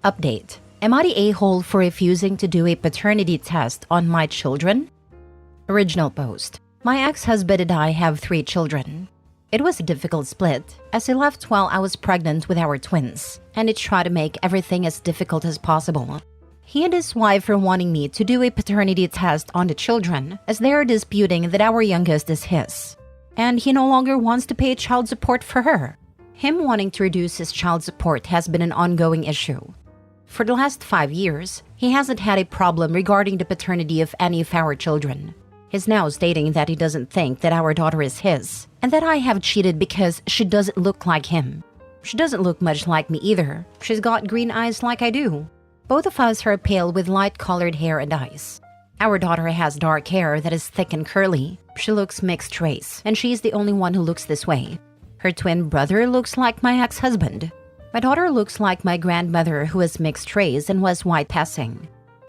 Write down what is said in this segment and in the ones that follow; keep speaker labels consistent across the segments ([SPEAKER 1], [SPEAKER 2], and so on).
[SPEAKER 1] Update. Am I the a-hole for refusing to do a paternity test on my children? Original post. My ex-husband and I have 3 children. It was a difficult split, as he left while I was pregnant with our twins, and he tried to make everything as difficult as possible. He and his wife are wanting me to do a paternity test on the children, as they are disputing that our youngest is his, and he no longer wants to pay child support for her. Him wanting to reduce his child support has been an ongoing issue. For the last 5 years, he hasn't had a problem regarding the paternity of any of our children. He's now stating that he doesn't think that our daughter is his, and that I have cheated because she doesn't look like him. She doesn't look much like me either. She's got green eyes like I do. Both of us are pale with light-colored hair and eyes. Our daughter has dark hair that is thick and curly. She looks mixed race, and she's the only one who looks this way. Her twin brother looks like my ex-husband. My daughter looks like my grandmother, who is mixed race and was white passing.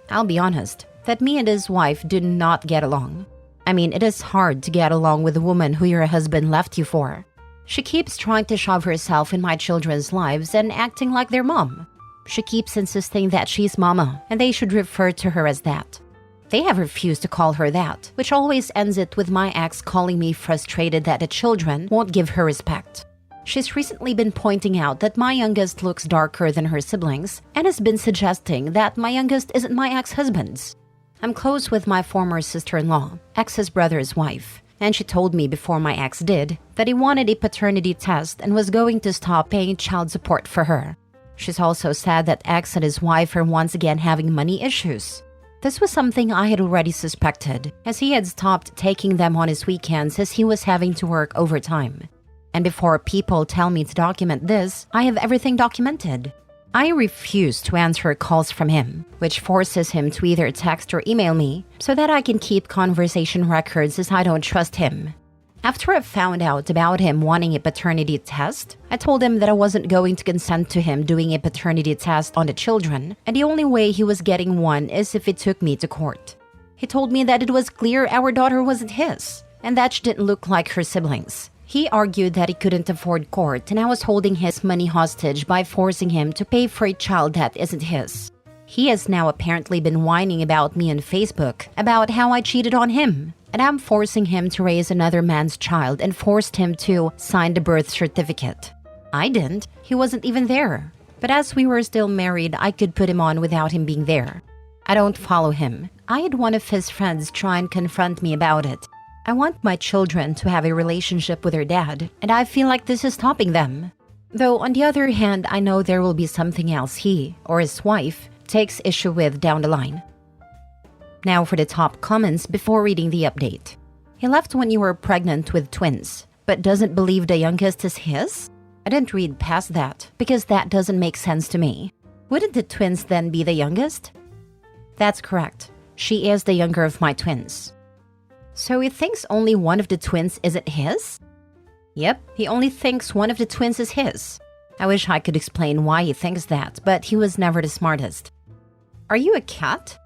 [SPEAKER 1] I'll be honest, that me and his wife do not get along. I mean, it is hard to get along with a woman who your husband left you for. She keeps trying to shove herself in my children's lives and acting like their mom. She keeps insisting that she's mama and they should refer to her as that. They have refused to call her that, which always ends it with my ex calling me frustrated that the children won't give her respect. She's recently been pointing out that my youngest looks darker than her siblings and has been suggesting that my youngest isn't my ex-husband's. I'm close with my former sister-in-law, ex's brother's wife, and she told me before my ex did that he wanted a paternity test and was going to stop paying child support for her. She's also said that ex and his wife are once again having money issues. This was something I had already suspected, as he had stopped taking them on his weekends as he was having to work overtime. And before people tell me to document this, I have everything documented. I refuse to answer calls from him, which forces him to either text or email me so that I can keep conversation records as I don't trust him. After I found out about him wanting a paternity test, I told him that I wasn't going to consent to him doing a paternity test on the children, and the only way he was getting one is if he took me to court. He told me that it was clear our daughter wasn't his, and that she didn't look like her siblings. He argued that he couldn't afford court, and I was holding his money hostage by forcing him to pay for a child that isn't his. He has now apparently been whining about me on Facebook about how I cheated on him, and I'm forcing him to raise another man's child and forced him to sign the birth certificate. I didn't. He wasn't even there. But as we were still married, I could put him on without him being there. I don't follow him. I had one of his friends try and confront me about it. I want my children to have a relationship with their dad, and I feel like this is stopping them. Though on the other hand, I know there will be something else he, or his wife, takes issue with down the line. Now for the top comments before reading the update. He left when you were pregnant with twins, but doesn't believe the youngest is his? I didn't read past that, because that doesn't make sense to me. Wouldn't the twins then be the youngest? That's correct. She is the younger of my twins. So he thinks only one of the twins isn't his? Yep, he only thinks one of the twins is his. I wish I could explain why he thinks that, but he was never the smartest. Are you a cat?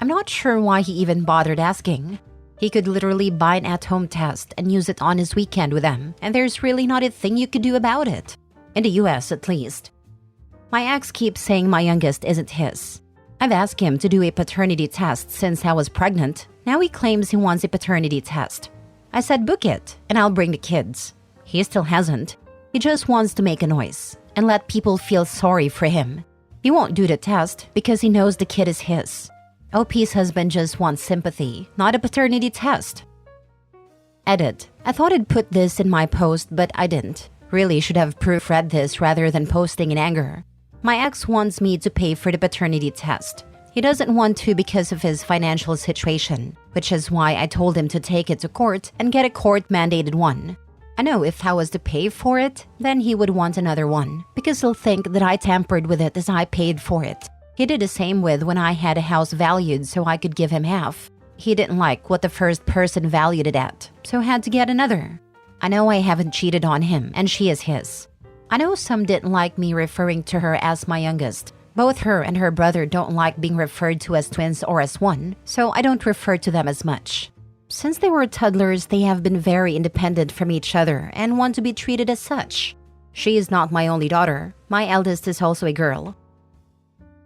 [SPEAKER 1] I'm not sure why he even bothered asking. He could literally buy an at-home test and use it on his weekend with them, and there's really not a thing you could do about it. In the US, at least. My ex keeps saying my youngest isn't his. I've asked him to do a paternity test since I was pregnant. Now he claims he wants a paternity test. I said book it, and I'll bring the kids. He still hasn't. He just wants to make a noise and let people feel sorry for him. He won't do the test because he knows the kid is his. OP's husband just wants sympathy, not a paternity test. Edit. I thought I'd put this in my post, but I didn't. Really should have proofread this rather than posting in anger. My ex wants me to pay for the paternity test. He doesn't want to because of his financial situation, which is why I told him to take it to court and get a court-mandated one. I know if I was to pay for it, then he would want another one, because he'll think that I tampered with it as I paid for it. He did the same with when I had a house valued so I could give him half. He didn't like what the first person valued it at, so had to get another. I know I haven't cheated on him, and she is his. I know some didn't like me referring to her as my youngest. Both her and her brother don't like being referred to as twins or as one, so I don't refer to them as much. Since they were toddlers, they have been very independent from each other and want to be treated as such. She is not my only daughter. My eldest is also a girl.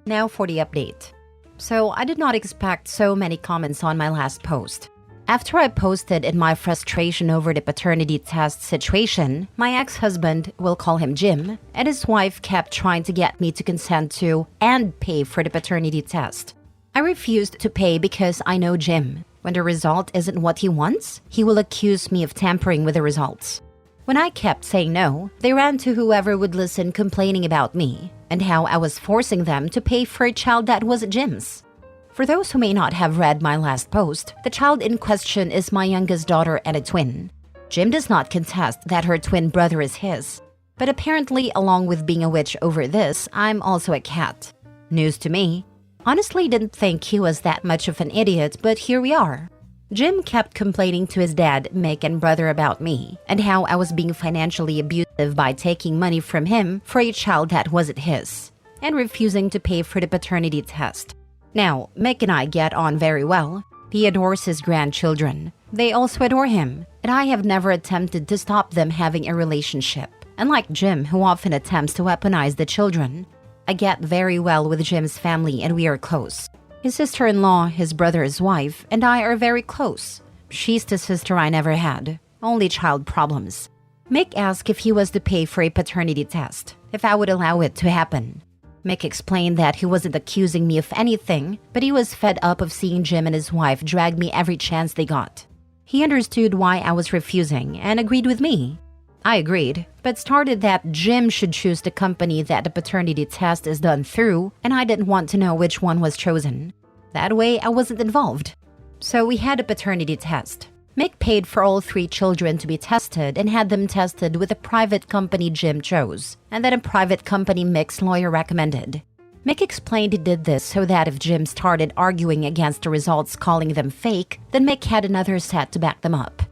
[SPEAKER 1] Now for the update. So I did not expect so many comments on my last post. After I posted in my frustration over the paternity test situation, my ex-husband, we'll call him Jim, and his wife kept trying to get me to consent to and pay for the paternity test. I refused to pay because I know Jim. When the result isn't what he wants, he will accuse me of tampering with the results. When I kept saying no, they ran to whoever would listen complaining about me and how I was forcing them to pay for a child that was Jim's. For those who may not have read my last post, the child in question is my youngest daughter and a twin. Jim does not contest that her twin brother is his. But apparently, along with being a witch over this, I'm also a cat. News to me. Honestly, didn't think he was that much of an idiot, but here we are. Jim kept complaining to his dad, Mick, and brother about me, and how I was being financially abusive by taking money from him for a child that wasn't his, and refusing to pay for the paternity test. Now, Mick and I get on very well. He adores his grandchildren. They also adore him, and I have never attempted to stop them having a relationship. Unlike Jim, who often attempts to weaponize the children, I get very well with Jim's family and we are close. His sister-in-law, his brother's wife, and I are very close. She's the sister I never had. Only child problems. Mick asked if he was to pay for a paternity test, if I would allow it to happen. Mick explained that he wasn't accusing me of anything, but he was fed up of seeing Jim and his wife drag me every chance they got. He understood why I was refusing and agreed with me. I agreed, but started that Jim should choose the company that the paternity test is done through, and I didn't want to know which one was chosen. That way, I wasn't involved. So we had a paternity test. Mick paid for all 3 children to be tested and had them tested with a private company Jim chose, and then a private company Mick's lawyer recommended. Mick explained he did this so that if Jim started arguing against the results calling them fake, then Mick had another set to back them up.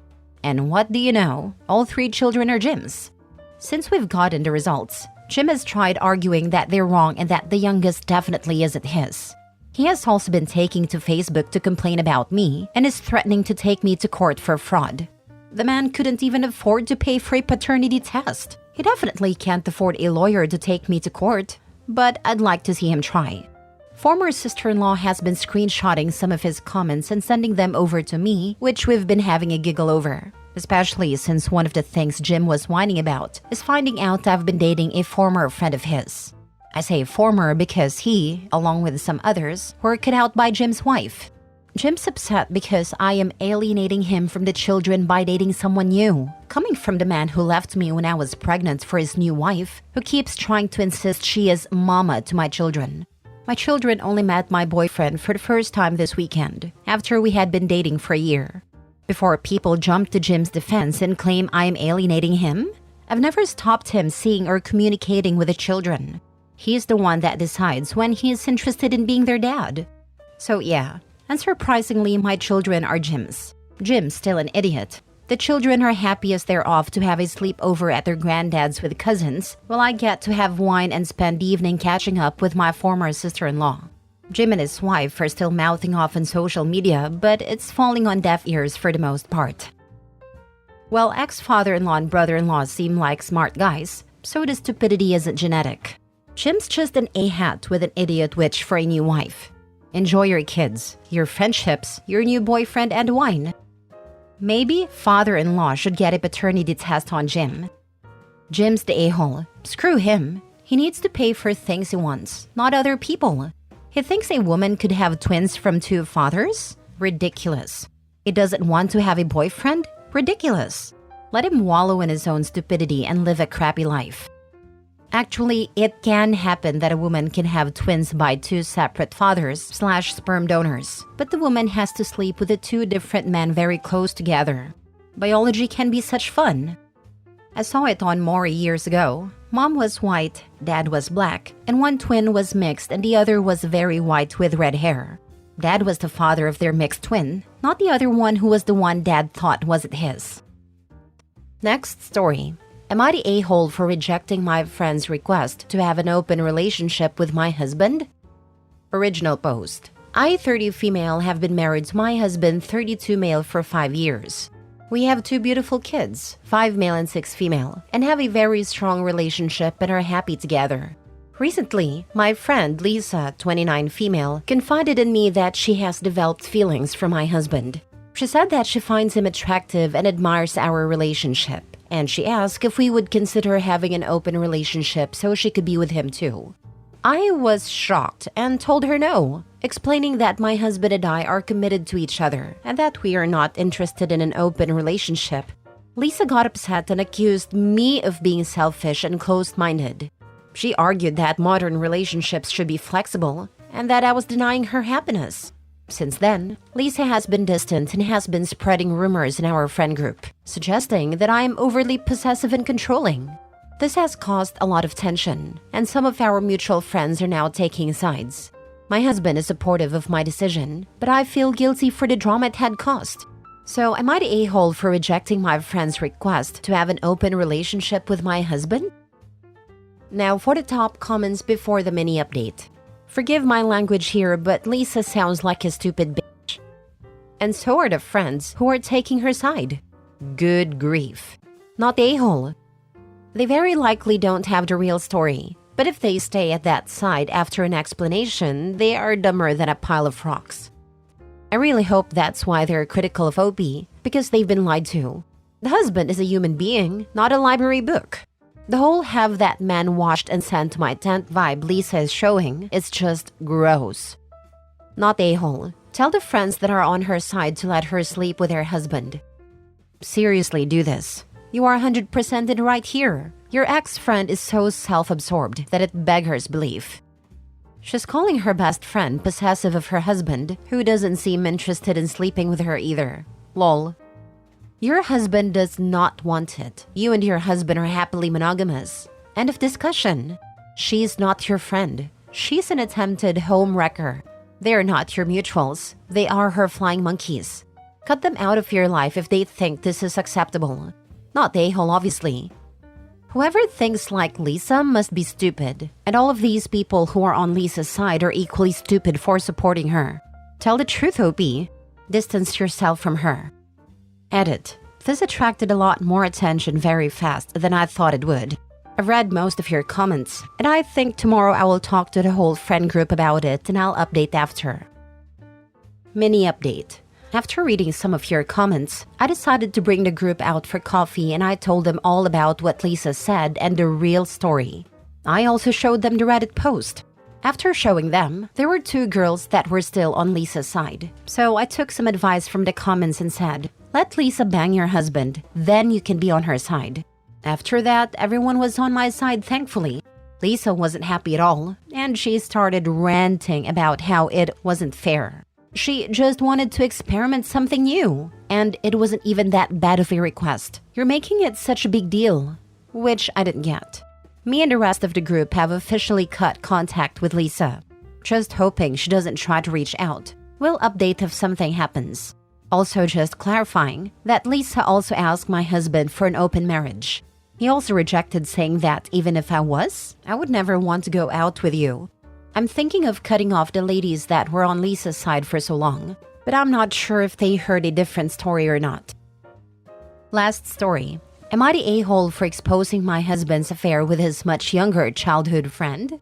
[SPEAKER 1] And what do you know? All 3 children are Jim's. Since we've gotten the results, Jim has tried arguing that they're wrong and that the youngest definitely isn't his. He has also been taking to Facebook to complain about me and is threatening to take me to court for fraud. The man couldn't even afford to pay for a paternity test. He definitely can't afford a lawyer to take me to court, but I'd like to see him try. Former sister-in-law has been screenshotting some of his comments and sending them over to me, which we've been having a giggle over. Especially since one of the things Jim was whining about is finding out I've been dating a former friend of his. I say former because he, along with some others, were cut out by Jim's wife. Jim's upset because I am alienating him from the children by dating someone new, coming from the man who left me when I was pregnant for his new wife, who keeps trying to insist she is mama to my children. My children only met my boyfriend for the first time this weekend, after we had been dating for a year. Before people jump to Jim's defense and claim I am alienating him, I've never stopped him seeing or communicating with the children. He's the one that decides when he is interested in being their dad. So yeah, unsurprisingly, my children are Jim's. Jim's still an idiot. The children are happiest they're off to have a sleepover at their granddad's with cousins, while I get to have wine and spend the evening catching up with my former sister-in-law. Jim and his wife are still mouthing off on social media, but it's falling on deaf ears for the most part. While ex-father-in-law and brother-in-law seem like smart guys, so the stupidity isn't genetic. Jim's just an A-hat with an idiot witch for a new wife. Enjoy your kids, your friendships, your new boyfriend, and wine. Maybe father-in-law should get a paternity test on Jim. Jim's the a-hole. Screw him. He needs to pay for things he wants, not other people. He thinks a woman could have twins from 2 fathers? Ridiculous. He doesn't want to have a boyfriend? Ridiculous. Let him wallow in his own stupidity and live a crappy life. Actually, it can happen that a woman can have twins by 2 separate fathers/sperm donors, but the woman has to sleep with the 2 different men very close together. Biology can be such fun. I saw it on Maury years ago. Mom was white, dad was black, and one twin was mixed and the other was very white with red hair. Dad was the father of their mixed twin, not the other one who was the one dad thought wasn't his. Next story. Am I the a-hole for rejecting my friend's request to have an open relationship with my husband? Original post. I, 30 female, have been married to my husband, 32 male, for 5 years. We have 2 beautiful kids, 5 male and 6 female, and have a very strong relationship and are happy together. Recently, my friend Lisa, 29 female, confided in me that she has developed feelings for my husband. She said that she finds him attractive and admires our relationship, and she asked if we would consider having an open relationship so she could be with him too. I was shocked and told her no, explaining that my husband and I are committed to each other and that we are not interested in an open relationship. Lisa got upset and accused me of being selfish and closed-minded. She argued that modern relationships should be flexible and that I was denying her happiness. Since then, Lisa has been distant and has been spreading rumors in our friend group, suggesting that I am overly possessive and controlling. This has caused a lot of tension, and some of our mutual friends are now taking sides. My husband is supportive of my decision, but I feel guilty for the drama it had caused. So am I the a-hole for rejecting my friend's request to have an open relationship with my husband? Now for the top comments before the mini update. Forgive my language here, but Lisa sounds like a stupid bitch. And so are the friends who are taking her side. Good grief. Not the a-hole. They very likely don't have the real story, but if they stay at that side after an explanation, they are dumber than a pile of rocks. I really hope that's why they're critical of OP, because they've been lied to. The husband is a human being, not a library book. The whole have that man washed and sent to my tent vibe Lisa is showing is just gross. Not a-hole. Tell the friends that are on her side to let her sleep with her husband. Seriously, do this. You are 100% in right here. Your ex-friend is so self-absorbed that it beggars belief. She's calling her best friend possessive of her husband, who doesn't seem interested in sleeping with her either. Lol. Your husband does not want it. You and your husband are happily monogamous. End of discussion. She's not your friend. She's an attempted home wrecker. They're not your mutuals. They are her flying monkeys. Cut them out of your life if they think this is acceptable. Not the a-hole, obviously. Whoever thinks like Lisa must be stupid, and all of these people who are on Lisa's side are equally stupid for supporting her. Tell the truth, OP. Distance yourself from her. Edit. This attracted a lot more attention very fast than I thought it would. I've read most of your comments, and I think tomorrow I will talk to the whole friend group about it and I'll update after. Mini update. After reading some of your comments, I decided to bring the group out for coffee and I told them all about what Lisa said and the real story. I also showed them the Reddit post. After showing them, there were 2 girls that were still on Lisa's side. So I took some advice from the comments and said, let Lisa bang your husband, then you can be on her side. After that, everyone was on my side, thankfully. Lisa wasn't happy at all, and she started ranting about how it wasn't fair. She just wanted to experiment something new, and it wasn't even that bad of a request. You're making it such a big deal, which I didn't get. Me and the rest of the group have officially cut contact with Lisa, just hoping she doesn't try to reach out. We'll update if something happens. Also just clarifying that Lisa also asked my husband for an open marriage. He also rejected, saying that even if I would never want to go out with you. I'm thinking of cutting off the ladies that were on Lisa's side for so long, but I'm not sure if they heard a different story or not. Last story. Am I the a-hole for exposing my husband's affair with his much younger childhood friend?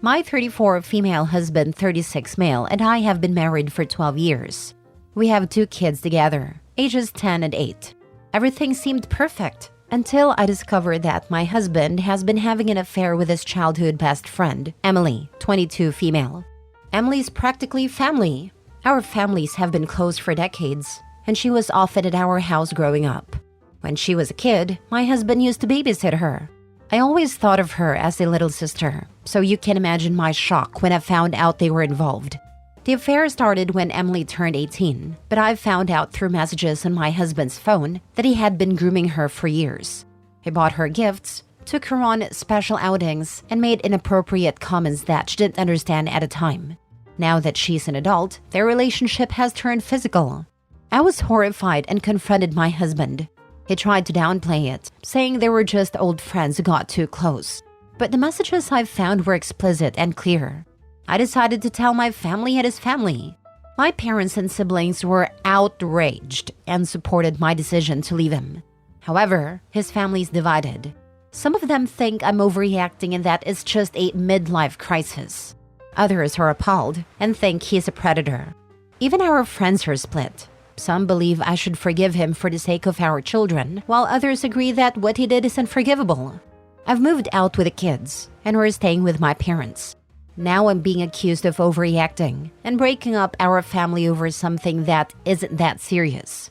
[SPEAKER 1] My 34 female husband, 36 male, and I have been married for 12 years. We have 2 kids together, ages 10 and 8. Everything seemed perfect. Until I discovered that my husband has been having an affair with his childhood best friend, Emily, 22 female. Emily's practically family. Our families have been close for decades, and she was often at our house growing up. When she was a kid, my husband used to babysit her. I always thought of her as a little sister, so you can imagine my shock when I found out they were involved. The affair started when Emily turned 18, but I found out through messages on my husband's phone that he had been grooming her for years. He bought her gifts, took her on special outings, and made inappropriate comments that she didn't understand at the time. Now that she's an adult, their relationship has turned physical. I was horrified and confronted my husband. He tried to downplay it, saying they were just old friends who got too close. But the messages I found were explicit and clear. I decided to tell my family and his family. My parents and siblings were outraged and supported my decision to leave him. However, his family's divided. Some of them think I'm overreacting and that it's just a midlife crisis. Others are appalled and think he's a predator. Even our friends are split. Some believe I should forgive him for the sake of our children, while others agree that what he did is unforgivable. I've moved out with the kids, and we're staying with my parents. Now I'm being accused of overreacting and breaking up our family over something that isn't that serious.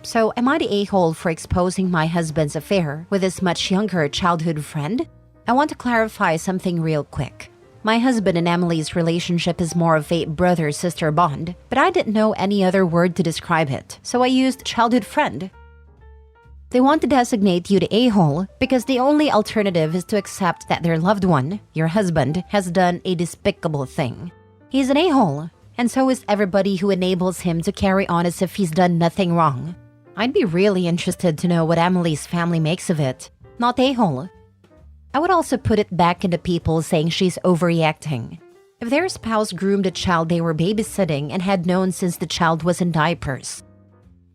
[SPEAKER 1] So am I the a-hole for exposing my husband's affair with his much younger childhood friend? I want to clarify something real quick. My husband and Emily's relationship is more of a brother-sister bond, but I didn't know any other word to describe it, so I used childhood friend. They want to designate you the a-hole because the only alternative is to accept that their loved one, your husband, has done a despicable thing. He's an a-hole, and so is everybody who enables him to carry on as if he's done nothing wrong. I'd be really interested to know what Emily's family makes of it. Not a-hole. I would also put it back into people saying she's overreacting. If their spouse groomed a child they were babysitting and had known since the child was in diapers.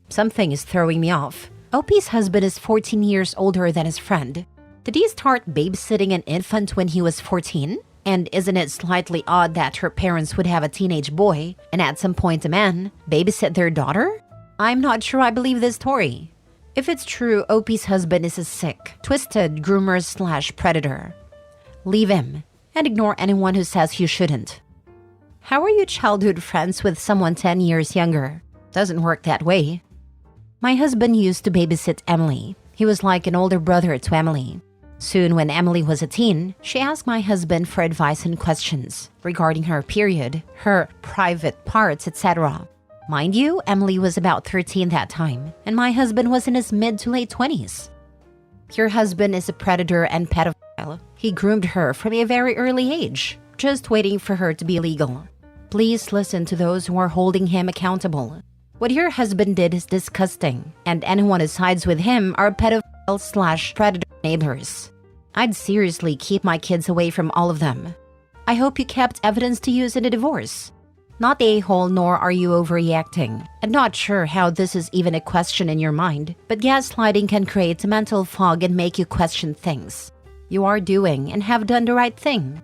[SPEAKER 1] Something is throwing me off. OP's husband is 14 years older than his friend. Did he start babysitting an infant when he was 14? And isn't it slightly odd that her parents would have a teenage boy, and at some point a man, babysit their daughter? I'm not sure I believe this story. If it's true, OP's husband is a sick, twisted groomer/predator. Leave him, and ignore anyone who says you shouldn't. How are you childhood friends with someone 10 years younger? Doesn't work that way. My husband used to babysit Emily. He was like an older brother to Emily. Soon, when Emily was a teen, she asked my husband for advice and questions regarding her period, her private parts, etc. Mind you, Emily was about 13 that time, and my husband was in his mid to late 20s. Your husband is a predator and pedophile. He groomed her from a very early age, just waiting for her to be legal. Please listen to those who are holding him accountable. What your husband did is disgusting, and anyone who sides with him are pedophile/predator neighbors. I'd seriously keep my kids away from all of them. I hope you kept evidence to use in a divorce. Not the a-hole, nor are you overreacting. I'm not sure how this is even a question in your mind, but gaslighting can create a mental fog and make you question things. You are doing and have done the right thing.